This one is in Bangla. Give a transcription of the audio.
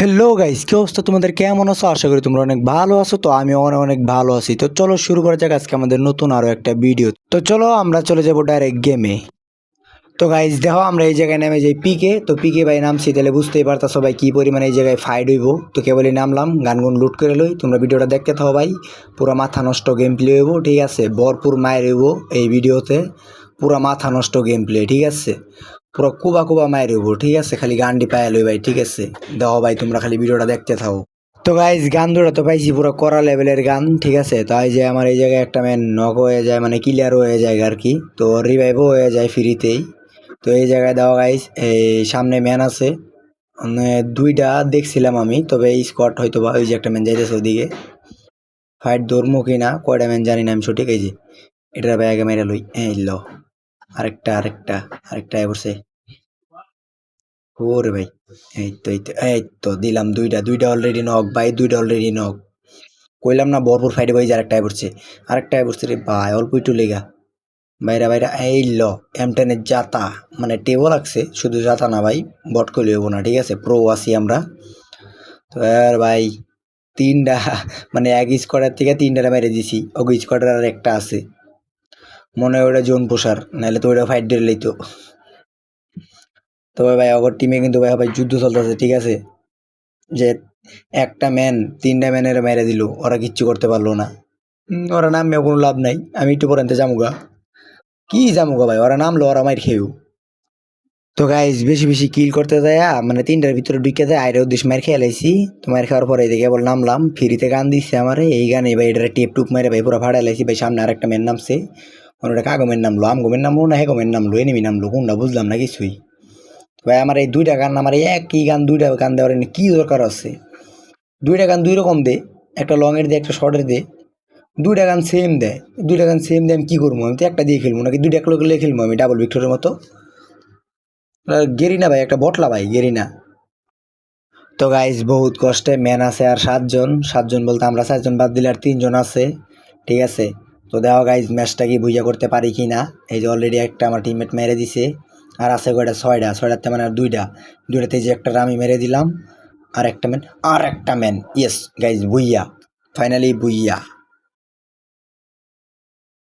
হ্যালো গাইস, কি অবস্থা তোমাদের? কেমন আছো? আশা করি তোমরা অনেক ভালো আছো। তো আমি অনেক অনেক ভালো আছি। তো চলো শুরু করা যাক আজকে আমাদের নতুন আরো একটা ভিডিও। তো চলো আমরা চলে যাবো ডাইরেক্ট গেমে। তো গাইস দেখো, আমরা এই জায়গায় নেমে যাই পিকে। তো পিকে ভাই নামছি, তাহলে বুঝতেই পারতাছো ভাই কি পরিমাণে এই জায়গায় ফাইট হইব। তো কেবলই নামলাম, গানগুন লুট করে লই। তোমরা ভিডিওটা দেখতে থাকো ভাই, পুরো মাথা নষ্ট গেম প্লে হইব, ঠিক আছে? ভরপুর মায়ের হইব এই ভিডিওতে, পুরো মাথা নষ্ট গেম প্লে, ঠিক আছে? পুরো কুবা কুবা মায়ের হইব, ঠিক আছে? খালি গানটি পায়ে লই ভাই, ঠিক আছে? দেখো ভাই, তোমরা খালি ভিডিওটা দেখতে থাকো। তো গাইজ গান দুটো তো পাইছি পুরো কড়া লেভেলের গান, ঠিক আছে? তো এই যে আমার এই জায়গায় একটা ম্যান নক হয়ে যায়, মানে ক্লিয়ার হয়ে যায় আর কি। তো রিভাইভও হয়ে যায় ফ্রিতেই। তো এই জায়গায় দেওয়া গাইজ, এই সামনে ম্যান আছে, মানে দুইটা দেখছিলাম আমি, তবে এই স্কোয়াড হয়তো বা ওই যে একটা ম্যান যাইতেছে ওদিকে। ফাইট ধরমু কি না, কয়টা ম্যান জানি না আমি সঠিক। এই যে এটার ব্যাগে মেরে লই, এই ল আরেকটা আরেকটা আরেকটা বসে। ওরে ভাই, এই তো দিলাম দুইটা, দুইটা অলরেডি নক ভাই, দুইটা অলরেডি নক। কইলাম না ভরপুর ফাইটে ভাই, আরেকটাই পড়ছে, আরেকটাই পড়ছে রে ভাই, অল্প একটু লেগা। বাইরা বাইরা এই ল M10-এর জাতা, মানে টেবল লাগছে, শুধু জাতা না ভাই, বট করলে হবো না, ঠিক আছে? প্রো আছি আমরা। তো আর ভাই তিনটা, মানে এক স্কোয়াডের থেকে তিনটা মেরে দিছি। ওগো স্কোয়াডের আর একটা আছে, মনে হয় ওটা জোন পোষার, নাহলে তো ওটা ফাইট দিলেই তো। তবে ভাই ওর টিমে কিন্তু ভাই ভাই যুদ্ধ চলতেছে, ঠিক আছে? যে একটা ম্যান তিনটা ম্যানের মেরে দিল, ওরা কিচ্ছু করতে পারলো না। ওরা নামবে কোনো লাভ নাই, আমি একটু পরে জামুগা। কি জামুগা ভাই, ওরা নামলো, ওরা মাইর খেয়েও। তো গাইজ বেশি বেশি কিল করতে যায়, মানে তিনটার ভিতরে ঢুকে যায়, আইরে উদ্দেশ্য মার খেয়ে লাইছি। তো মার খাওয়ার পরে দেখে বল নামলাম, ফ্রিতে গান দিচ্ছে আমারে, এই গানে ভাই এটা টেপ টুপ মারে ভাই পুরো ফাড়াই লাইছি ভাই। সামনে আরেকটা মেন নামছে, ওটা কাগমের নামলো, আমগমের নামলো না হেগমের নামলো, এনিমি নামলো, কোনটা বুঝলাম না কিছুই। ভাই আমার এই দুইটা গান, আমার এই একই গান দুইটা গান দেওয়ার কি দরকার আছে? দুইটা গান দুই রকম দে, একটা লং এর দে, একটা শর্টের দে। দুইটা গান সেম দেয়, দুইটা গান সেম দেয়, আমি কী করবো? আমি তো একটা দিয়ে খেলবো নাকি দুইটা এক লোক খেলবো আমি ডাবল ভিক্টরের মতো? গেরিনা ভাই একটা বটলা ভাই, গেরিনা। তো গাইজ বহুত কষ্টে ম্যান আছে আর সাতজন, সাতজন বলতে আমরা চারজন বাদ দিলে আর তিনজন আছে, ঠিক আছে? তো দেখো গাইজ ম্যাচটা কি বুঝা করতে পারি কি না। এই যে অলরেডি একটা আমার টিমমেট মেরে দিছে, আর আছে কয়টা? ছয়টা, ছয়টাতে মানে আর দুইটা, দুইটাতে যে একটা আমি মেরে দিলাম, আর একটা ম্যান, আর একটা ম্যান, ইয়েস গাইজ বুইয়া, ফাইনালি বুইয়া।